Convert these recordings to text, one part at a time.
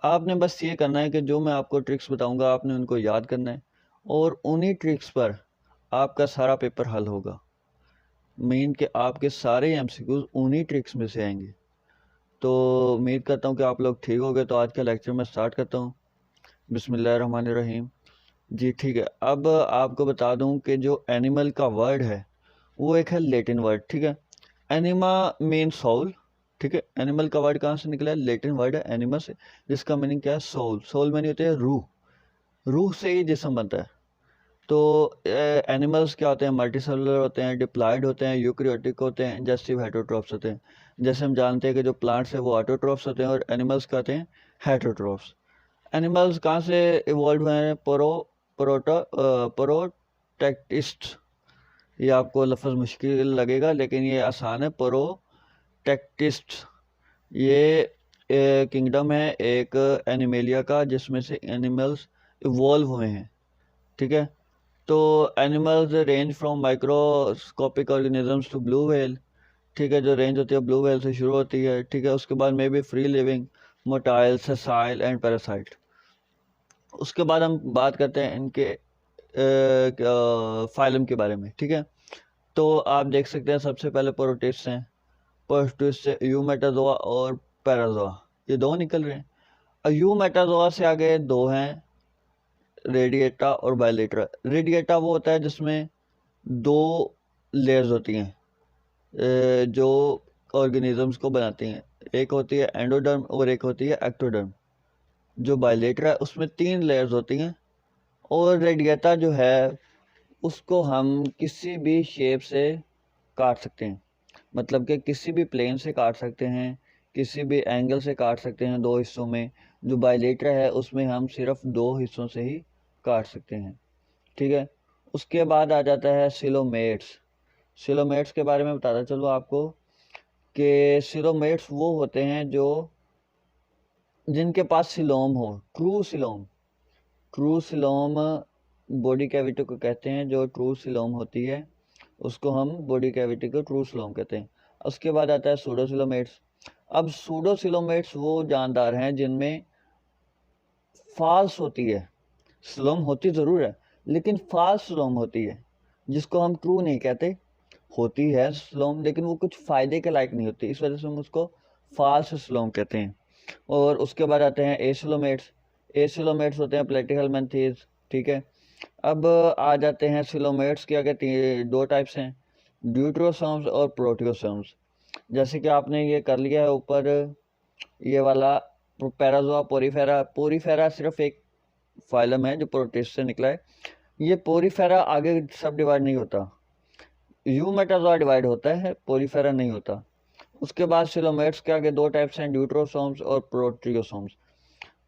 आपने बस ये करना है कि जो मैं आपको ट्रिक्स बताऊंगा आपने उनको याद करना है और उन्हीं ट्रिक्स पर आपका सारा पेपर हल होगा। मेन के आपके सारे एमसीक्यूज उन्हीं ट्रिक्स में से आएंगे। तो उम्मीद करता हूँ कि आप लोग ठीक हो गए। तो आज का लेक्चर मैं स्टार्ट करता हूँ। बिस्मिल्लाहिर्रहमानिर्रहीम। जी ठीक है। अब आपको बता दूं कि जो एनिमल का वर्ड है वो एक है लेटिन वर्ड, ठीक है। एनिमा मीन सोल, ठीक है। एनिमल का वर्ड कहाँ से निकला है? लेटिन वर्ड है एनिमा से, जिसका मीनिंग क्या है? सोल। सोल मीनिंग होती है रूह। रूह से ही जिस्म बनता है। तो एनिमल्स क्या होते हैं? मल्टीसेलुलर होते हैं, डिप्लॉयड होते हैं, यूकैरियोटिक होते हैं, डाइजेस्टिव हेटरोट्रॉफ्स होते हैं। जैसे हम जानते हैं कि जो प्लांट्स है वो ऑटोट्रॉफ्स होते हैं और एनिमल्स क्या होते हैं? हेटरोट्रॉफ्स। एनिमल्स कहाँ से इवॉल्व हुए हैं? प्रोटैक्टिस्ट। ये आपको लफ्ज़ मुश्किल लगेगा लेकिन ये आसान है। प्रोटैक्टिस्ट ये किंगडम है एक एनिमेलिया का जिसमें से एनिमल्स इवॉल्व हुए हैं, ठीक है। तो animals range from microscopic organisms to blue whale, ठीक है। जो रेंज होती है ब्लू व्हेल से शुरू होती है, ठीक है। उसके बाद में भी free living, motile, sessile and parasite. उसके बाद हम बात करते हैं इनके फाइलम के बारे में, ठीक है। तो आप देख सकते हैं सबसे पहले प्रोटिस्ट हैं। प्रोटिस्ट से यूमेटाजोआ और पैराजोआ, ये दो निकल रहे हैं। यूमेटाजोआ से आगे दो हैं, रेडिएटा और बायलेटरा। रेडिएटा वो होता है जिसमें दो लेयर्स होती हैं जो ऑर्गेनिजम्स को बनाती हैं। एक होती है एंडोडर्म और एक होती है एक्टोडर्म। जो बायलेटरा है उसमें तीन लेयर्स होती हैं। और रेडिएटा जो है उसको हम किसी भी शेप से काट सकते हैं, मतलब कि किसी भी प्लेन से काट सकते हैं, किसी भी एंगल से काट सकते हैं दो हिस्सों में। जो बायलेटरा है उसमें हम सिर्फ दो हिस्सों से ही काट सकते हैं, ठीक है। उसके बाद आ जाता है सिलोमेट्स। सिलोमेट्स के बारे में बताता चलो आपको कि सिलोमेट्स वो होते हैं जो जिनके पास सिलोम हो, true coelom. True coelom body cavity को कहते हैं। जो ट्रू सिलोम होती है उसको हम बॉडी कैविटी को ट्रू सिलोम कहते हैं। उसके बाद आता है सूडोसिलोमेट्स। अब सूडोसिलोमेट्स वो जानदार हैं जिनमें फॉल्स होती है। सिलोम होती ज़रूर है लेकिन फॉल्स सिलोम होती है, जिसको हम ट्रू नहीं कहते। होती है सिलोम लेकिन वो कुछ फ़ायदे के लायक नहीं होती, इस वजह से हम उसको फॉल्स सिलोम कहते हैं। और उसके बाद आते हैं एसिलोमेट्स। एसिलोमेट्स होते हैं प्लेटिहेलमिन्थेस, ठीक है। अब आ जाते हैं सिलोमेट्स के आगे दो टाइप्स हैं, ड्यूट्रोसोम्स और प्रोटियोसोम्स। जैसे कि आपने ये कर लिया है ऊपर ये वाला पैराजोआ पोरीफेरा। पोरीफेरा सिर्फ एक फाइलम है जो प्रोटिस्ट से निकला है। ये पोरीफेरा आगे सब डिवाइड नहीं होता, यूमेटाजोआ डिवाइड होता है, पोरीफेरा नहीं होता। उसके बाद सिलोमेट्स के आगे दो टाइप्स हैं, ड्यूट्रोसोम्स और प्रोटियोसोम्स।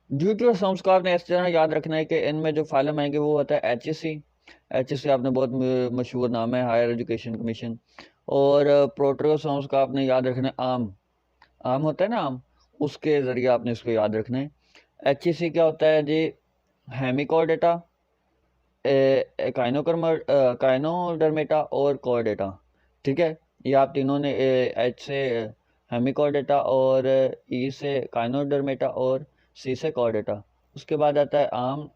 ड्यूट्रोसोम्स को आपने इस तरह याद रखना है कि इनमें जो फाइलम आएंगे वो होता है एचएससी। एचएससी आपने बहुत मशहूर नाम है, हायर एजुकेशन कमीशन। और प्रोटियोसोम्स का आपने याद रखना है आम। आम होता है ना आम, उसके ज़रिए आपने इसको याद रखना है। एचएससी क्या होता है जी? हेमिकोडेटा, काइनोडर्मेटा और कोडेटा, ठीक है। ये आप तीनों ने एच से हेमिकोडेटा और ई से काइनोडर्मेटा और सी से कोडेटा। उसके बाद आता है आम।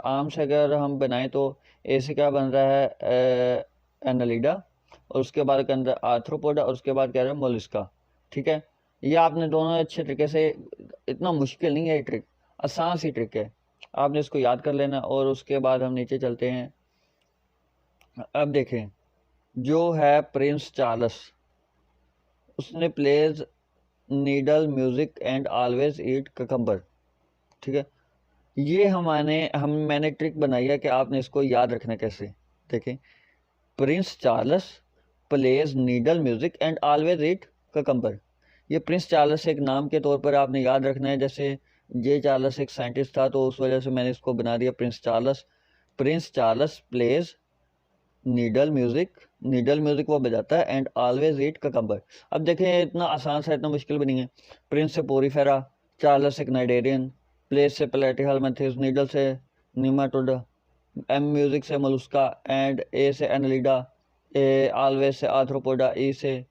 आम से अगर हम बनाएं तो ए से क्या बन रहा है? एनालिडा। और उसके बाद के अंदर आर्थ्रोपोडा और उसके बाद क्या रहा है? मोलस्का, ठीक है। ये आपने दोनों अच्छे तरीके से, इतना मुश्किल नहीं है ये ट्रिक, आसान सी ट्रिक है, आपने इसको याद कर लेना। और उसके बाद हम नीचे चलते हैं। अब देखें जो है प्रिंस चार्ल्स, उसने plays needle music and always eat cucumber, ठीक है। ये मैंने ट्रिक बनाई है कि आपने इसको याद रखना कैसे। देखें, Prince Charles plays needle music and always eat cucumber. ये प्रिंस चार्ल्स एक नाम के तौर पर आपने याद रखना है। जैसे जे चार्ल्स एक साइंटिस्ट था तो उस वजह से मैंने इसको बना दिया Prince Charles. Prince Charles plays needle music, needle music वो बजाता है, एंड ऑलवेज ईट ककम्बर। अब देखें इतना आसान सा, इतना मुश्किल भी नहीं है। प्रिंस से पोरीफेरा, चार्ल्स एक नाइडेरियन, प्लेस से प्लेटिहेलमिन्थेस, नीडल से निमाटोडा, एम म्यूजिक से मोलस्का, एंड ए से Annelida, a always say arthropoda, ई से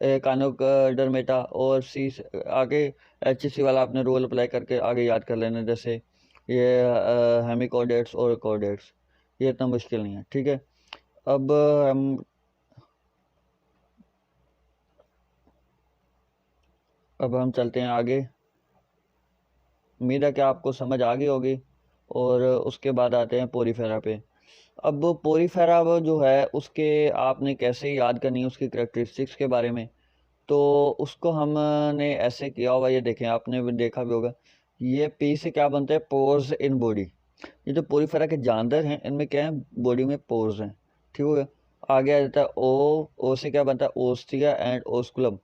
कानोडर्मेटा, और सी से आगे HC वाला आपने रूल अप्लाई करके आगे याद कर लेना, जैसे ये हेमिकोडेट्स और कोडेट्स, ये इतना मुश्किल नहीं है, ठीक है। अब हम चलते हैं आगे। उम्मीद है कि आपको समझ आ गई होगी। और उसके बाद आते हैं पोरीफेरा पे। अब पोरीफेरा वो जो है उसके आपने कैसे याद करनी है उसकी करेक्टरिस्टिक्स के बारे में, तो उसको हमने ऐसे किया होगा, ये देखें, आपने भी देखा भी होगा, ये पी से क्या बनता है, पोर्स इन बॉडी। ये जो पोरीफेरा के जानवर हैं इनमें क्या है, बॉडी में पोर्स हैं, ठीक हो गया। आगे आ जाता है ओ से क्या बनता है, ओस्टिया एंड ओस्कुलम,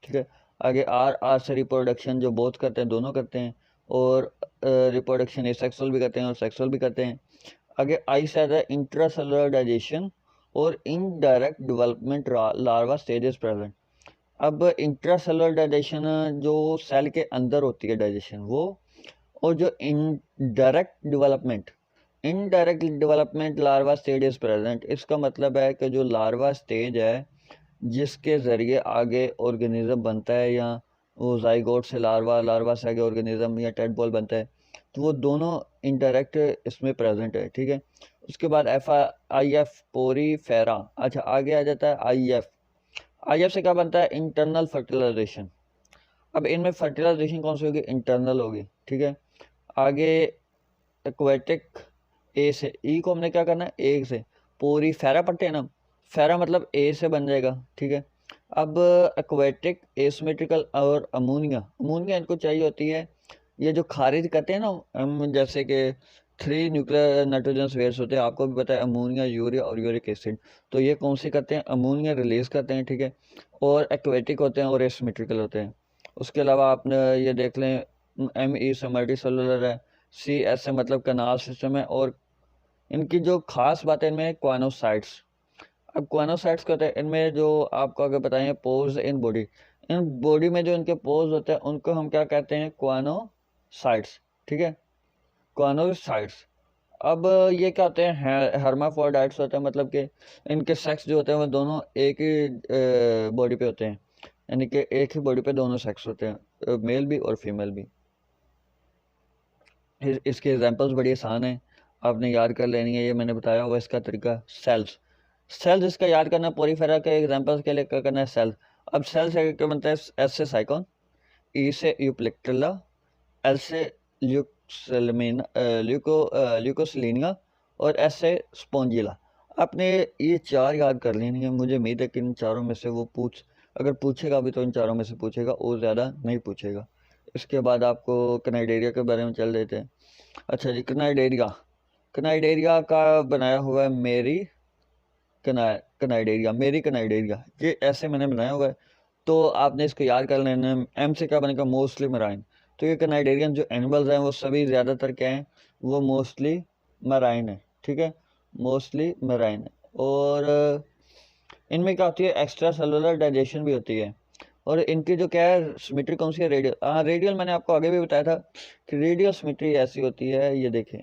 ठीक है। आगे आर से रिप्रोडक्शन, जो बोथ करते हैं, दोनों करते हैं, और रिप्रोडक्शन एसेक्सुअल भी करते हैं और सेक्सुअल भी करते हैं। आगे आई से आता है इंट्रासेलुलर डाइजेशन और indirect development larva stages present. अब इंट्रासेलुलर डाइजेशन जो सेल के अंदर होती है डाइजेशन वो, और जो indirect development larva stage is present, इसका मतलब है कि जो लार्वा स्टेज है जिसके ज़रिए आगे ऑर्गेनिज्म बनता है, या वो जाइगोट से लार्वा, लार्वा से आगे ऑर्गेनिज्म या टेडपोल बनता है, तो वो दोनों इंटरेक्ट इसमें प्रेजेंट है, ठीक है। उसके बाद आई एफ पोरीफेरा। अच्छा, आगे आ जाता है आई एफ से क्या बनता है, इंटरनल फर्टिलाइजेशन। अब इनमें फर्टिलाइजेशन कौन सी होगी, इंटरनल होगी, ठीक है। आगे एक्वेटिक, ए से, ई को हमने क्या करना है, एक से, पोरीफेरा पढ़ते हैं ना, फेरा मतलब ए से बन जाएगा, ठीक है। अब एक्वेटिक, एसिमेट्रिकल और अमोनिया, अमोनिया इनको चाहिए होती है, ये जो खारिज करते हैं ना हम, जैसे कि 3 न्यूक्लियर नाइट्रोजन वेयर्स होते हैं, आपको भी पता है, अमोनिया, यूरिया और यूरिक एसिड, तो ये कौन से करते हैं, अमोनिया रिलीज करते हैं, ठीक है। और एक्वेटिक होते हैं और एसिमेट्रिकल होते हैं। उसके अलावा आपने ये देख लें, ME से मल्टी सेलुलर है, CS से मतलब कनाल सिस्टम है, और इनकी जो खास बात है इनमें क्वानोसाइट्स। अब क्वानोसाइट्स कहते हैं, इनमें जो आपको अगर बताएं pores in body, in body में जो इनके पोर्स होते हैं उनको हम क्या कहते हैं, क्वानोसाइट्स, ठीक है, क्वानोसाइट्स। अब ये क्या होते हैं, हर्माफ्रोडाइट्स होते हैं, मतलब कि इनके सेक्स जो होते हैं वो दोनों एक ही बॉडी पे होते हैं, यानी कि एक ही बॉडी पे दोनों सेक्स होते हैं, मेल भी और फीमेल भी। इसके एग्जांपल्स बड़ी आसान हैं, आपने याद कर लेनी है, ये मैंने बताया हुआ इसका तरीका। सेल्स इसका याद करना, पोरीफेरा के एग्जांपल्स के लिए क्या करना है, सेल। अब सेल से क्या बनता है, एस से साइकोन, ई से यूप्लेक्ट्रला, एल से ल्यूकोसलिनिया, और एस से स्पोंजिला। आपने ये चार याद कर लेनी है। मुझे उम्मीद है कि इन चारों में से वो अगर पूछेगा भी तो इन चारों में से पूछेगा, और ज़्यादा नहीं पूछेगा। इसके बाद आपको कनाइडेरिया के बारे में चल देते हैं। अच्छा जी, कनाइडेरिया का बनाया हुआ है मेरी कनाइडेरिया, ये ऐसे मैंने बनाया हुआ है, तो आपने इसको याद कर लेना है। एम से क्या बनेगा, मोस्टली मराइन। तो ये कनाइडेरियन जो एनिमल्स हैं वो सभी ज़्यादातर क्या हैं, वो मोस्टली मराइन है, ठीक है, मोस्टली मराइन है। और इनमें क्या होती है, एक्स्ट्रा सेलुलर डाइजेशन भी होती है। और इनकी जो क्या है सिमेट्री कौन सी है, रेडियल। हाँ, रेडियल मैंने आपको आगे भी बताया था कि रेडियल सिमेट्री ऐसी होती है, ये देखें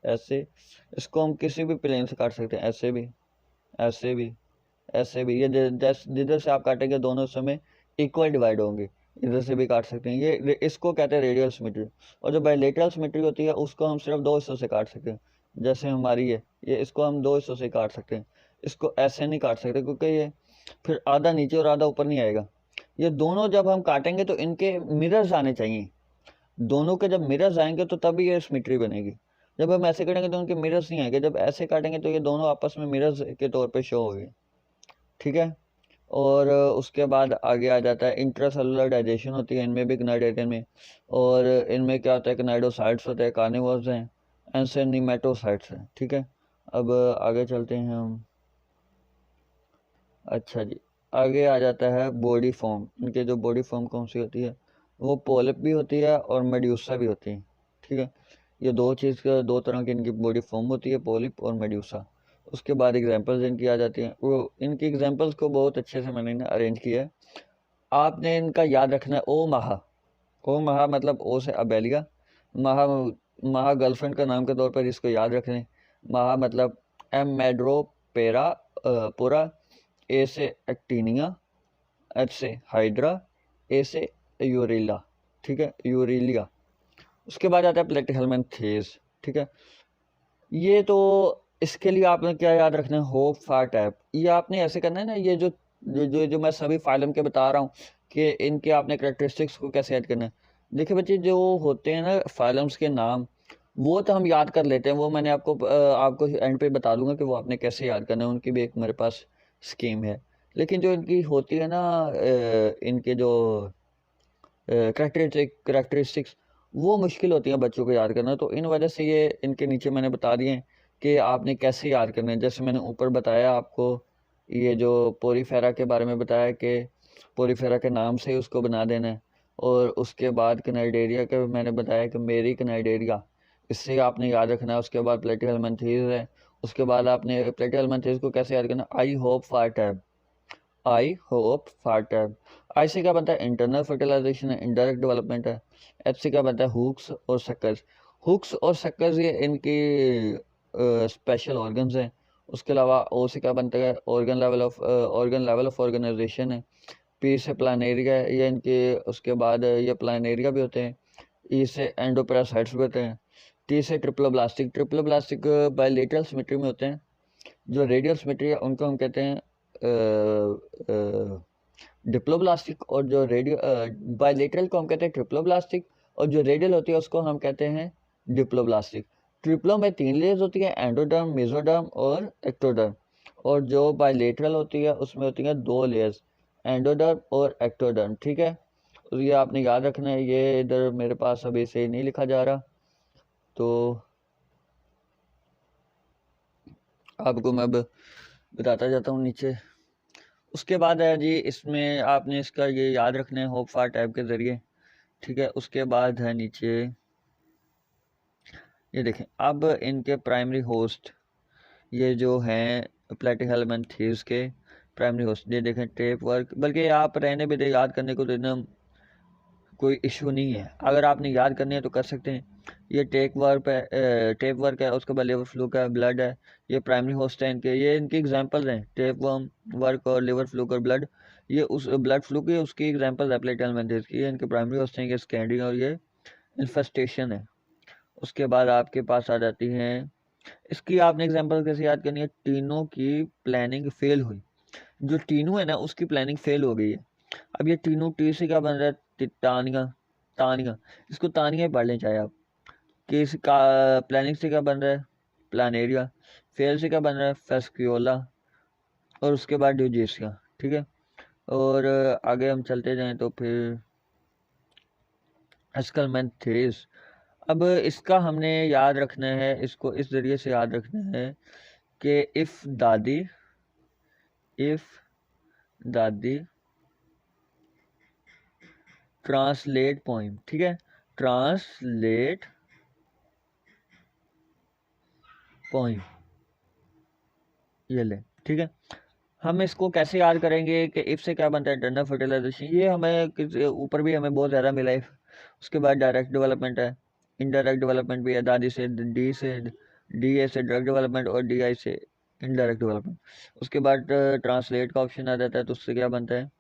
ऐसे, इसको हम किसी भी प्लेन से काट सकते हैं, ऐसे भी, ऐसे भी, ऐसे भी, ये जिधर से आप काटेंगे दोनों समय इक्वल डिवाइड होंगे, इधर से भी काट सकते हैं, ये इसको कहते हैं रेडियल सिमेट्री। और जो बायलेटरल सिमेट्री होती है उसको हम सिर्फ दो हिस्सों से काट सकते हैं, जैसे हमारी ये इसको हम दो हिस्सों से काट सकते हैं, इसको ऐसे नहीं काट सकते क्योंकि ये फिर आधा नीचे और आधा ऊपर नहीं आएगा। ये दोनों जब हम काटेंगे तो इनके मिरर्स आने चाहिए, दोनों के जब मिरर्स आएंगे तो तभी ये सिमेट्री बनेगी। जब हम ऐसे करेंगे तो उनके मिरर्स नहीं आएंगे, जब ऐसे काटेंगे तो ये दोनों आपस में मिरर्स के तौर पे शो होंगे, ठीक है। और उसके बाद आगे आ जाता है इंट्रासेलुलर डाइजेशन होती है इनमें भी, कनाइडेरियन में। और इनमें क्या होता है, कनाइडोसाइट्स होते हैं, कार्निवोर्स हैं, एंड निमेटोसाइट्स हैं, ठीक है। अब आगे चलते हैं हम। अच्छा जी, आगे आ जाता है बॉडी फॉर्म। इनके जो बॉडी फॉर्म कौन सी होती है, वो पोलिप भी होती है और मेड्यूसा भी होती है, ठीक है। ये दो तरह की इनकी बॉडी फॉर्म होती है, पोलिप और मेड्यूसा। उसके बाद एग्जांपल्स इनकी आ जाती हैं, वो इनकी एग्जांपल्स को बहुत अच्छे से मैंने अरेंज किया है। आपने इनका याद रखना है, ओ महा मतलब ओ से अबेलिया, महा महा गर्लफ्रेंड का नाम के तौर पर इसको याद रखें। महा मतलब एम मेड्रो पेरा, पूरा, ए से एक्टीनिया, H से हाइड्रा, A से यूरिला, ठीक है, यूरिलिया। उसके बाद आता है प्लेटिहेल्मिन्थेस, ठीक है। ये तो इसके लिए आपने क्या याद रखना है, होप फार टैप। ये आपने ऐसे करना है ना, ये जो मैं सभी फाइलम के बता रहा हूँ कि इनके आपने करेक्टरिस्टिक्स को कैसे याद करना है। देखिए बच्चे, जो होते हैं ना फाइलम्स के नाम, वो तो हम याद कर लेते हैं, वो मैंने आपको एंड पे बता दूंगा कि वो आपने कैसे याद करना है, उनकी भी एक मेरे पास स्कीम है। लेकिन जो इनकी होती है ना, इनके जो करेक्टरिस्टिक्स, वो मुश्किल होती हैं बच्चों को याद करना। तो इन वजह से ये इनके नीचे मैंने बता दिए हैं कि आपने कैसे याद करना है। जैसे मैंने ऊपर बताया आपको, ये जो पोरीफेरा के बारे में बताया कि पोरीफेरा के नाम से उसको बना देना है। और उसके बाद कनाइडेरिया के मैंने बताया कि मेरी कनाइडेरिया, इससे आपने याद रखना है। उसके बाद प्लेटिहेल्मिन्थेस है। उसके बाद आपने प्लेटिहेल्मिन्थेस को कैसे याद करना, I hope far tab, I hope far tab. I से क्या बनता है, इंटरनल फर्टिलाइजेशन है, इनडायरेक्ट डेवलपमेंट है। एच से क्या बनता है, हुक्स और सक्कर्स। हुक्स और सक्कर्स ये इनकी स्पेशल ऑर्गन्स हैं। उसके अलावा ओ से क्या बनता है, ऑर्गन लेवल ऑफ ऑर्गेनाइजेशन है। पी से प्लानेरिया है, ये इनके, उसके बाद ये प्लानेरिया भी होते हैं। ई से एंडोपैरासाइट्स भी होते हैं। टी से ट्रिप्लोब्लास्टिक, ट्रिप्लोब्लास्टिक बायलेटरल सिमेट्री में होते हैं। जो रेडियल सिमेट्री है उनको हम कहते हैं डिप्लोब्लास्टिक, और जो रेडियो बायलेटरल को हम कहते हैं ट्रिप्लोब्लास्टिक, और जो रेडियल होती है उसको हम कहते हैं डिप्लोब्लास्टिक। ट्रिप्लो में 3 लेयर्स होती है, एंडोडर्म, मेसोडर्म और एक्टोडर्म। और जो बायलेटरल होती है उसमें होती हैं 2 लेयर्स, एंडोडर्म और एक्टोडर्म, ठीक है। तो ये आपने याद रखना है। ये इधर मेरे पास अभी से नहीं लिखा जा रहा, तो आपको मैं अब बताता जाता हूँ नीचे। उसके बाद है जी, इसमें आपने इसका ये याद रखना है होप फार टैब के ज़रिए, ठीक है। उसके बाद है नीचे, ये देखें अब इनके प्राइमरी होस्ट, ये जो हैं प्लेटिहेल्मिन्थेस के प्राइमरी होस्ट, ये देखें टेप वर्क। बल्कि आप रहने भी दे, याद करने को तो एकदम कोई इशू नहीं है, अगर आपने याद करनी है तो कर सकते हैं। ये टेप वर्क है, उसके बाद लिवर फ्लूक है, ब्लड है। ये प्राइमरी होस्ट है इनके, ये इनके एग्जांपल्स हैं, टेप वर्म, वर्क और लिवर फ्लूक और ब्लड। ये उस ब्लड फ्लूक की उसकी एग्जांपल है प्लेटिहेल्मिन्थेस की, ये इनके प्राइमरी होस्ट हैं। ये स्कैंडिंग और ये इन्फेस्टेशन है। उसके बाद आपके पास आ जाती हैं, इसकी आपने एग्जांपल कैसे याद करनी है, टीनों की प्लानिंग फेल हुई। जो टीनू है ना, उसकी प्लानिंग फेल हो गई है। अब ये टीनू, टी से क्या बन रहा है, तानिया, तानिया। इसको तानिया ही पढ़ लें चाहे आप। कि इसका प्लानिंग से क्या बन रहा है, प्लानेरिया। फेल से क्या बन रहा है, फेस्क्यूला। और उसके बाद ड्यूजेसिया, ठीक है। और आगे हम चलते जाएं तो फिर एस्कलमेंथेस। अब इसका हमने याद रखना है, इसको इस जरिए से याद रखना है कि इफ दादी ट्रांसलेट पोइम, ठीक है, ट्रांसलेट पोइम, ये ले, ठीक है। हम इसको कैसे याद करेंगे कि इफ से क्या बनता है, इंटरनल फर्टिलाइजेशन। ये हमें ऊपर भी हमें बहुत ज़्यादा मिला है। उसके बाद डायरेक्ट डेवलपमेंट है, इनडायरेक्ट डेवलपमेंट भी है, दादी से, डी से, डी ए से डायरेक्ट डेवलपमेंट और डी आई से इनडायरेक्ट डेवलपमेंट। उसके बाद ट्रांसलेट का ऑप्शन आ जाता है, तो उससे क्या बनता है,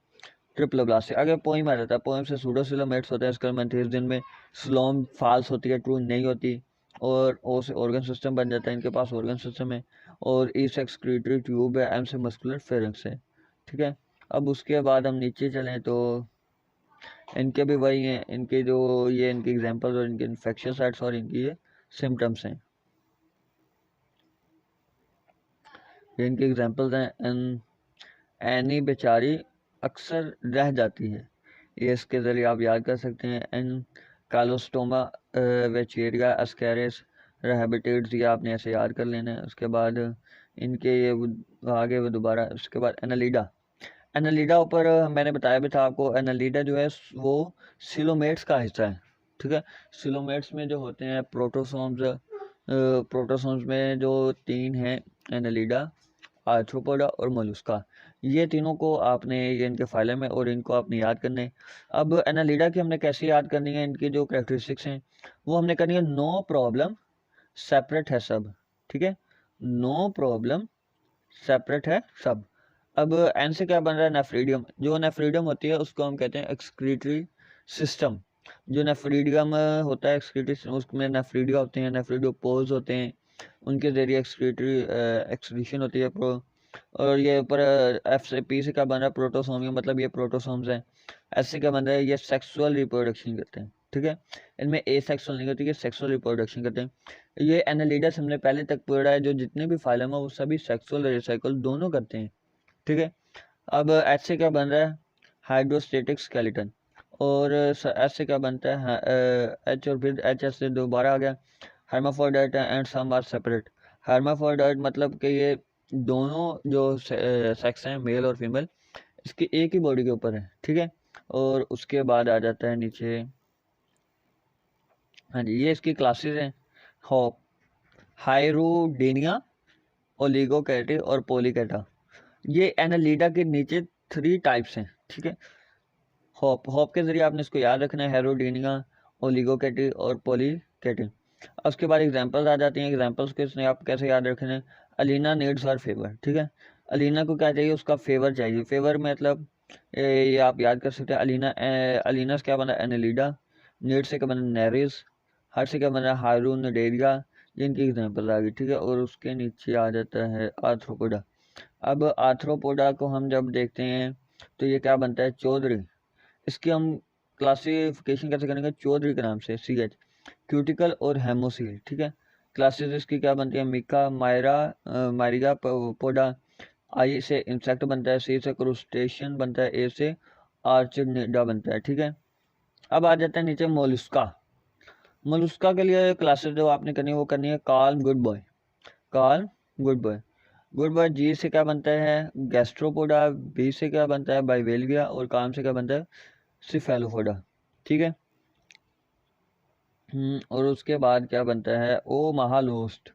ट्रिप्लोब्लास्ट से। आगे पोइम आ जाता है, पोइम से सूडोसिलोमेट्स होते हैं, स्कलमेंथेस जिनमें स्लोम फॉल्स होती है, ट्रू नहीं होती। और ओ से ऑर्गन सिस्टम बन जाता है, इनके पास ऑर्गन सिस्टम है। और ई से एक्सक्रीटरी ट्यूब है, एम से मस्कुलर फेरिंक्स है, ठीक है। अब उसके बाद हम नीचे चलें तो इनके भी वही हैं, इनके जो ये इनके एग्जांपल्स और इनके इन्फेक्शन साइट्स और इनकी ये सिम्टम्स हैं, ये इनके एग्जांपल्स हैं। एनी बेचारी अक्सर रह जाती है, ये इसके ज़रिए आप याद कर सकते हैं। एन कालोस्टोमा वेचेरिया अस्कैरिस रहबिटेट्स, ये आपने ऐसे याद कर लेना है। उसके बाद इनके ये आगे वो दोबारा, उसके बाद एनालिडा। एनालिडा ऊपर मैंने बताया भी था आपको, एनालिडा जो है वो सिलोमेट्स का हिस्सा है, ठीक है। सिलोमेट्स में जो होते हैं प्रोटोसोम्स, प्रोटोसोम्स में जो 3 हैं, एनालिडा, आर्थ्रोपोडा और मोलस्का। ये तीनों को आपने, ये इनके फाइलम है और इनको आपने याद करना है। अब एनालिडा की हमने कैसे याद करनी है, इनकी जो कैरेक्टरिस्टिक्स हैं वो हमने करनी है, नो प्रॉब्लम सेपरेट है सब, ठीक है, नो प्रॉब्लम सेपरेट है सब। अब एन से क्या बन रहा है, नेफ्रीडियम। जो नेफ्रीडियम होती है उसको हम कहते हैं एक्सक्रीटरी सिस्टम। जो नेफ्रीडियम होता है एक्सक्रीटरी सिस्टम, उसमें नेफ्रीडिया होते हैं, नेफ्रीडियोपोज होते हैं, उनके जरिए एक्सक्रीटरी एक्सक्रीशन होती है। और ये ऊपर एफ से पी से क्या बन रहा है, प्रोटोसोमियम, मतलब ये प्रोटोसोम्स हैं। एस से क्या बन रहा है, ये सेक्सुअल रिप्रोडक्शन करते हैं, ठीक है। इनमें ए सेक्सुअल नहीं होती, ये सेक्सुअल रिप्रोडक्शन करते हैं। ये एनालिडस हमने पहले तक पढ़ा है, जो जितने भी फाइलम है वो सभी सेक्सुअल और रिसाइकल दोनों करते हैं, ठीक है। अब एच से क्या बन रहा है, हाइड्रोस्टेटिक स्केलेटन। और एच से क्या बनता है, एच और फिर एच एस से दोबारा आ गया hermaphrodite and some are separate. hermaphrodite मतलब कि ये दोनों जो सेक्स हैं, मेल और फीमेल, इसकी एक ही बॉडी के ऊपर है, ठीक है। और उसके बाद आ जाता है नीचे, हाँ जी, ये इसकी क्लासेस हैं। हॉप, हाइरोडेनिया, ओलिगोकैटी और पोलीकैटा। ये एनालिडा के नीचे 3 टाइप्स हैं, ठीक है। हॉप, हॉप के जरिए आपने इसको याद रखना है, हेरोडीनिया, ओलिगोकेटी और पॉलीकेटी। उसके बाद एग्जांपल्स आ जाती हैं। एग्जांपल्स के इसने आप कैसे याद रखने हैं, अलीना नीड्स हर फेवर, ठीक है। अलीना को क्या चाहिए, उसका फेवर चाहिए। फेवर मतलब ये आप याद कर सकते हैं, अलीना अलीना से क्या बना, एनालिडा। नीड से क्या बना, नेरिस। हर से क्या बना, हारून डेरिया। जिनकी एग्जाम्पल आ गई, ठीक है। और उसके नीचे आ जाता है आर्थ्रोपोडा। अब आर्थ्रोपोडा को हम जब देखते हैं तो ये क्या बनता है, चौधरी। इसकी हम क्लासिफिकेशन कैसे करेंगे, चौधरी के नाम से, सी एच, क्यूटिकल और हेमोसील, ठीक है। क्लासेस इसकी क्या बनती है, मिका, मायरा, मायरिया पोडा। आई से इंसेक्ट बनता है, सी से क्रूस्टेशियन बनता है, ए से आर्चिनिडा बनता है, ठीक है। अब आ जाता है नीचे मोलस्का। मोलस्का के लिए क्लासेस जो आपने करनी है वो करनी है Karl good boy, Karl good boy. Good boy G से क्या बनता है, गैस्ट्रोपोडा। बी से क्या बनता है, बाइवेलविया। और काम से क्या बनता है, सिफेलोपोडा, ठीक है। और उसके बाद क्या बनता है, ओ महालोस्ट।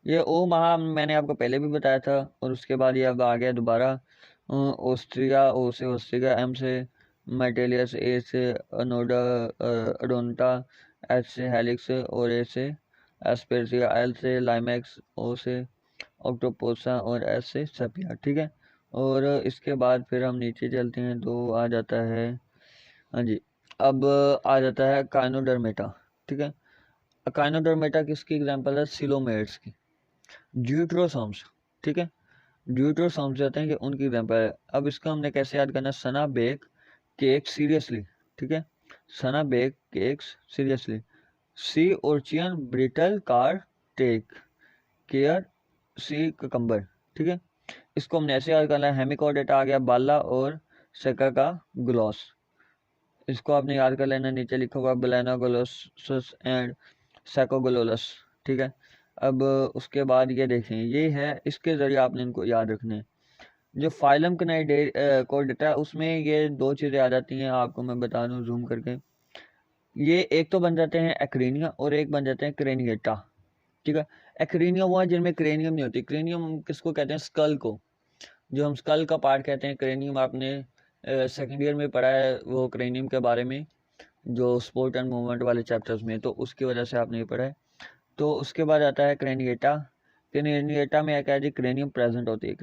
ये ओ महा मैंने आपको पहले भी बताया था। और उसके बाद ये अब आ गया दोबारा, ऑस्ट्रिया, ओ से ऑस्ट्रिया, एम से मेटेलियस, ए से अनोडा, अडोंटा, एच से हेलिक्स और ए से एस्पेरिया, एल से लाइमैक्स, ओ से ऑक्टोपोसा और एस से सेपिया, ठीक है। और इसके बाद फिर हम नीचे चलते हैं तो आ जाता है, हाँ जी, अब आ जाता है काइनोडर्मेटा, ठीक है। काइनोडर्मेटा किसकी एग्जांपल है, सिलोमेट्स की। ड्यूट्रोसॉम्स, ठीक है। ड्यूट्रोसॉम्स जाते हैं कि उनकी एग्जांपल है। अब इसको हमने कैसे याद करना है, सना बेक केक सीरियसली, ठीक है। Sana bake cakes seriously. Sea urchin brittle car take care sea cucumber, ठीक है। इसको हमने ऐसे याद करना है, हेमिकोडेटा आ गया, बाला और सेका का ग्लॉस। इसको आपने याद कर लेना, नीचे लिखा हुआ बेलेनोगोलोसस एंड सैकोगोलोलस, ठीक है। अब उसके बाद ये देखें, ये है, इसके जरिए आपने इनको याद रखने हैं। जो फाइलम कोर्डेटा है उसमें ये 2 चीज़ें आ जाती हैं, आपको मैं बता दूं जूम करके। ये एक तो बन जाते हैं एक्रेनिया और एक बन जाते हैं क्रेनिएटा, ठीक है। एक्रेनिया वो है जिनमें क्रेनियम नहीं होती। क्रेनियम किसको कहते हैं, स्कल को। जो हम स्कल का पार्ट कहते हैं, क्रेनियम आपने सेकेंड ईयर में पढ़ा है वो क्रेनियम के बारे में, जो स्पोर्ट एंड मूवमेंट वाले चैप्टर्स में, तो उसकी वजह से आपने ये पढ़ा है। तो उसके बाद आता है क्रेनिएटा। क्रेनिएटा में क्या है जी, क्रेनियम प्रेजेंट होती है।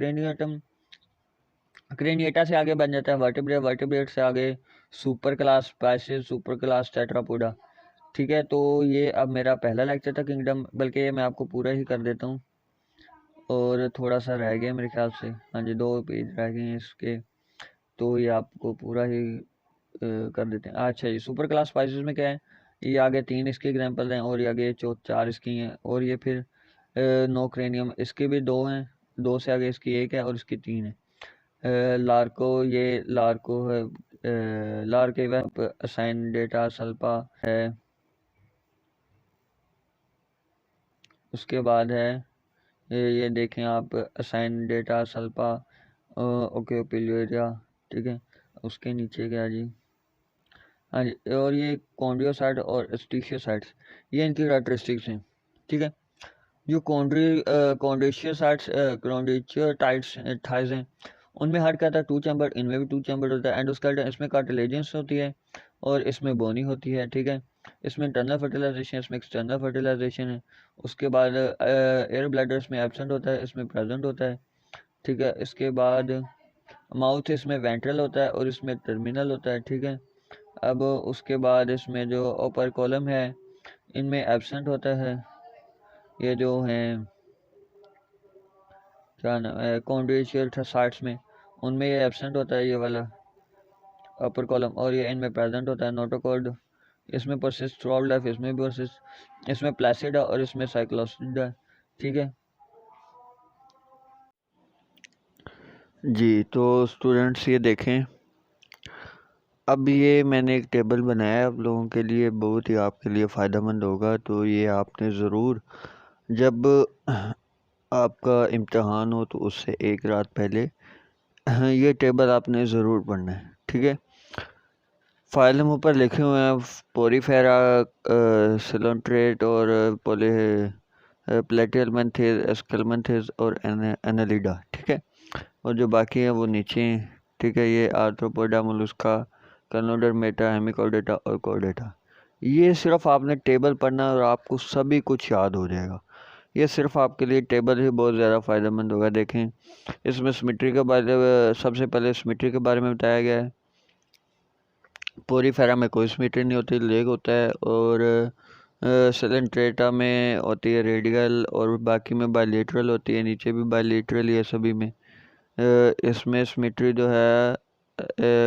क्रेनिएटा से आगे बन जाता है वर्टिब्रेट। वर्टिब्रेट से आगे super class spices, super class Tetrapoda, ठीक है। तो ये अब मेरा पहला लेक्चर था किंगडम, बल्कि ये मैं आपको पूरा ही कर देता हूँ। और थोड़ा सा रह गया मेरे ख्याल से, हाँ जी, 2 पेज रह गए हैं इसके, तो ये आपको पूरा ही कर देते हैं। अच्छा जी, सुपर क्लास स्पाइसेस में क्या है, ये आगे 3 इसके एग्जांपल हैं और ये आगे 4 इसकी हैं। और ये फिर नो क्रेनियम, इसके भी 2 हैं, 2 से आगे इसकी 1 है और इसकी 3 है। लार्को, ये लार्को है, लार्केवा, असाइन डेटा सल्पा है। उसके बाद है ये देखें आप, असाइन डेटा सल्पा, ओके पिलेरिया, ठीक है। उसके नीचे क्या जी, हाँ जी, और ये कॉन्ड्रियोसाइट और स्टीशियोसाइट्स, ये इनकी कैरेक्टरिस्टिक्स हैं, ठीक है। जो कॉन्ड्रियोसाइट्स थाइज हैं, उनमें हार्ट क्या था, 2 चैम्बर, इनमें भी 2 चैम्बर होता है। एंडोस्केलेटन, इसमें कार्टिलेजियस होती है और इसमें बोनी होती है, ठीक है। इसमें इंटरनल फर्टिलाइजेशन, इसमें एक्सटर्नल फर्टिलाइजेशन है। उसके बाद एयर ब्लैडर इसमें एब्सेंट होता है, इसमें प्रेजेंट होता है, ठीक है। इसके बाद माउथ इसमें वेंट्रल होता है और इसमें टर्मिनल होता है, ठीक है। अब उसके बाद इसमें जो अपर कॉलम है इनमें एब्सेंट होता है, ये जो है क्या नाम है कॉन्ड्रोइशियल साइट्स में, उनमें ये एब्सेंट होता है ये वाला अपर कॉलम, और ये इनमें प्रेजेंट होता है नोटोकॉर्ड। इसमें परसिस्ट थ्रू आउट लाइफ, इसमें भी परसिस्ट, इसमें प्लासिडा और इसमें साइक्लोसिडा, ठीक है जी। तो स्टूडेंट्स ये देखें, अब ये मैंने एक टेबल बनाया है आप लोगों के लिए, बहुत ही आपके लिए फ़ायदेमंद होगा। तो ये आपने ज़रूर जब आपका इम्तहान हो तो उससे एक रात पहले ये टेबल आपने ज़रूर पढ़ना है, ठीक है। फाइल में ऊपर लिखे हुए हैं पोरीफेरा, सिलोन्ट्रेट और पोली प्लेटियलमेंथेस, एस्केलमेंथेस और एनालिडा, ठीक है। और जो बाकी है वो नीचे हैं, ठीक है। ये आर्थ्रोपोडा, मोलस्का, कैनोडर्मेटा, हेमिकॉर्डेटा और कॉर्डेटा। ये सिर्फ आपने टेबल पढ़ना और आपको सभी कुछ याद हो जाएगा। ये सिर्फ आपके लिए टेबल ही बहुत ज़्यादा फ़ायदेमंद होगा। देखें इसमें सिमेट्री के बारे, सबसे पहले सिमेट्री के बारे में बताया गया है। पोरीफेरा में कोई सिमेट्री नहीं होती, लेग होता है, और सिलेंट्रेटा में होती है रेडियल, और बाकी में बायलेटरल होती है, नीचे भी बायलेटरल ही है सभी में। इसमें सिमेट्री जो है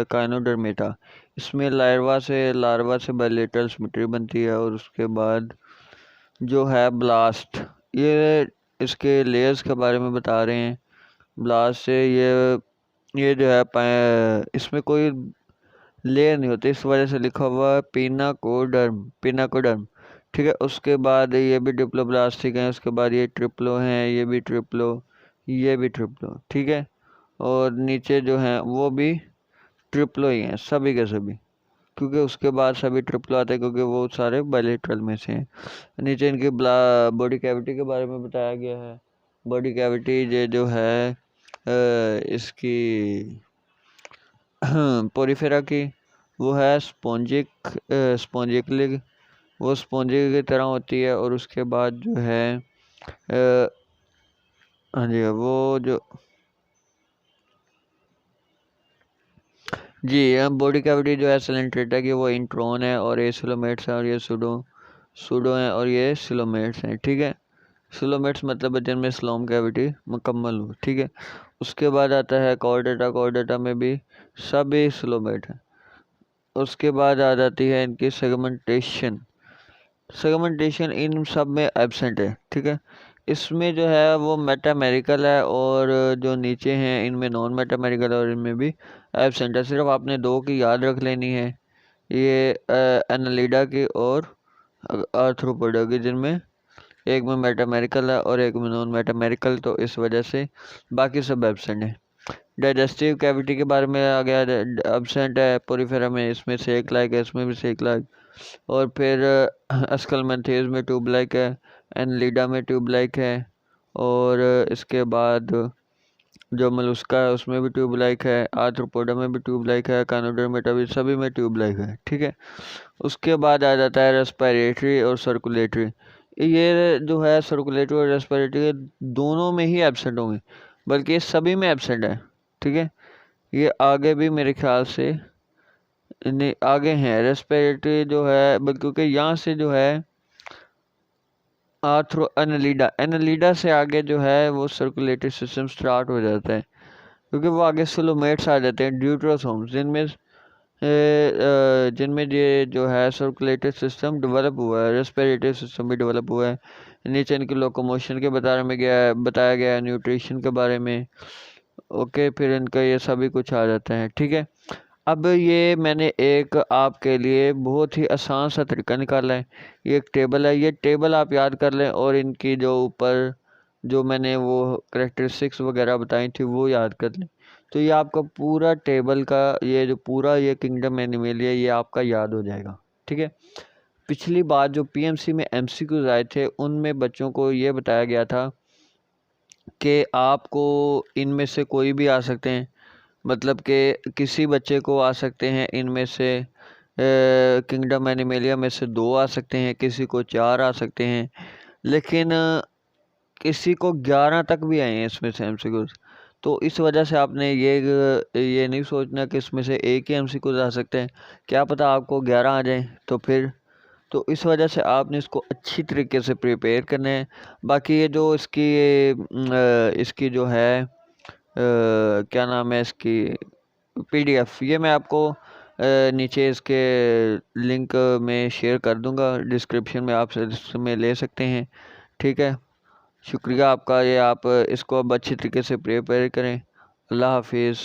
काइनोडर्मेटा, इसमें लार्वा से बायलेटरल सिमेट्री बनती है। और उसके बाद जो है ब्लास्ट, ये इसके लेयर्स के बारे में बता रहे हैं। ब्लास्ट से ये जो है इसमें कोई लेयर नहीं होती, इस वजह से लिखा हुआ है पिनाकोडर्म, ठीक है। उसके बाद ये भी डिप्लोब्लास्टिक है, उसके बाद ये ट्रिप्लो हैं, ये भी ट्रिप्लो, ये भी ट्रिप्लो, ठीक है। और नीचे जो हैं वो भी ट्रिप्लो ही हैं, सभी के सभी, क्योंकि उसके बाद सभी ट्रिप्लो आते हैं क्योंकि वो सारे बायलेटरल में से हैं। नीचे इनकी बॉडी कैविटी के बारे में बताया गया है। बॉडी कैविटी ये जो है इसकी पोरीफेरा की, वो है स्पॉन्जिकली, वो स्पॉन्जी की तरह होती है। और उसके बाद जो है हाँ जी, वो जो जी बॉडी कैविटी जो है सिलेंट्रेटा की, वो इंट्रोन है, और ये सिलोमेट्स है, और ये सूडो है, और ये सिलोमेट्स हैं, ठीक है। सिलोमेट्स मतलब जिनमें स्लोम कैविटी मुकम्मल हो, ठीक है। उसके बाद आता है कॉर्डेटा, कॉर्डेटा में भी सभी सिलोमेट हैं। उसके बाद आ जाती है इनकी सेगमेंटेशन, सेगमेंटेशन इन सब में एब्सेंट है, ठीक है। इसमें जो है वो मेटामेरिकल है, और जो नीचे हैं इनमें नॉन मेटामेरिकल, और इनमें भी एब्सेंट है। सिर्फ आपने दो की याद रख लेनी है, ये एनालिडा की और आर्थ्रोपोडा की, जिनमें एक में मेटामेरिकल है और एक में नॉन मेटामेरिकल, तो इस वजह से बाकी सब एब्सेंट है। डाइजेस्टिव कैविटी के बारे में आ गया, एब्सेंट है पोरीफेरा में, इसमें से एक लाइक है, इसमें भी से एक लाइक। और फिर अस्कलमेंथेस में ट्यूब लाइक है, एनलिडा में ट्यूब लाइक है, और इसके बाद जो मलुस्का है उसमें भी ट्यूब लाइक है, आर्थ्रोपोडा में भी ट्यूब लाइक है, काइनोडर्मेटा भी, सभी में ट्यूब लाइक है, ठीक है। उसके बाद आ जाता है रेस्पिरेटरी और सर्कुलेटरी। ये जो है सर्कुलेटरी और रेस्पिरेटरी दोनों में ही एब्सेंट होंगे, बल्कि ये सभी में एब्सेंट है, ठीक है। ये आगे भी मेरे ख्याल से नहीं आगे हैं रेस्पिरेटरी जो है, क्योंकि यहाँ से जो है आर्थ्रो एनालिडा से आगे जो है वो सर्कुलेटरी सिस्टम स्टार्ट हो जाता है, क्योंकि वो आगे सिलोमेट्स आ जाते हैं, ड्यूट्रोसोम्स, जिनमें ये जो है सर्कुलेटरी सिस्टम डेवलप हुआ है, रेस्पिरेटरी सिस्टम भी डेवलप हुआ है। नीचे इनकी लोकोमोशन के बारे में बताया गया है, न्यूट्रिशन के बारे में, ओके। फिर इनका ये सभी कुछ आ जाता है, ठीक है। अब ये मैंने एक आपके लिए बहुत ही आसान सा तरीका निकाला है, ये एक टेबल है, ये टेबल आप याद कर लें, और इनकी जो ऊपर जो मैंने वो करेक्टरिस्टिक्स वगैरह बताई थी वो याद कर लें। तो ये आपका पूरा टेबल का ये जो पूरा ये किंगडम एनिमलिया ये आपका याद हो जाएगा, ठीक है। पिछली बार जो पीएमसी में एमसीक्यूज आए थे उनमें बच्चों को ये बताया गया था कि आपको इनमें से कोई भी आ सकते हैं, मतलब कि किसी बच्चे को आ सकते हैं इनमें से किंगडम एनिमेलिया में से 2 आ सकते हैं, किसी को 4 आ सकते हैं, लेकिन किसी को 11 तक भी आए हैं इसमें से एमसीक्यूज। तो इस वजह से आपने ये नहीं सोचना कि इसमें से एक ही MCQ आ सकते हैं, क्या पता आपको 11 आ जाएं तो फिर। तो इस वजह से आपने इसको अच्छी तरीके से प्रिपेयर करना है। बाकी ये जो इसकी जो है क्या नाम है इसकी PDF, ये मैं आपको नीचे इसके लिंक में शेयर कर दूंगा, डिस्क्रिप्शन में आप इसमें ले सकते हैं। ठीक है, शुक्रिया आपका, ये आप इसको अब अच्छी तरीके से प्रिपेयर करें। अल्लाह हाफिज़।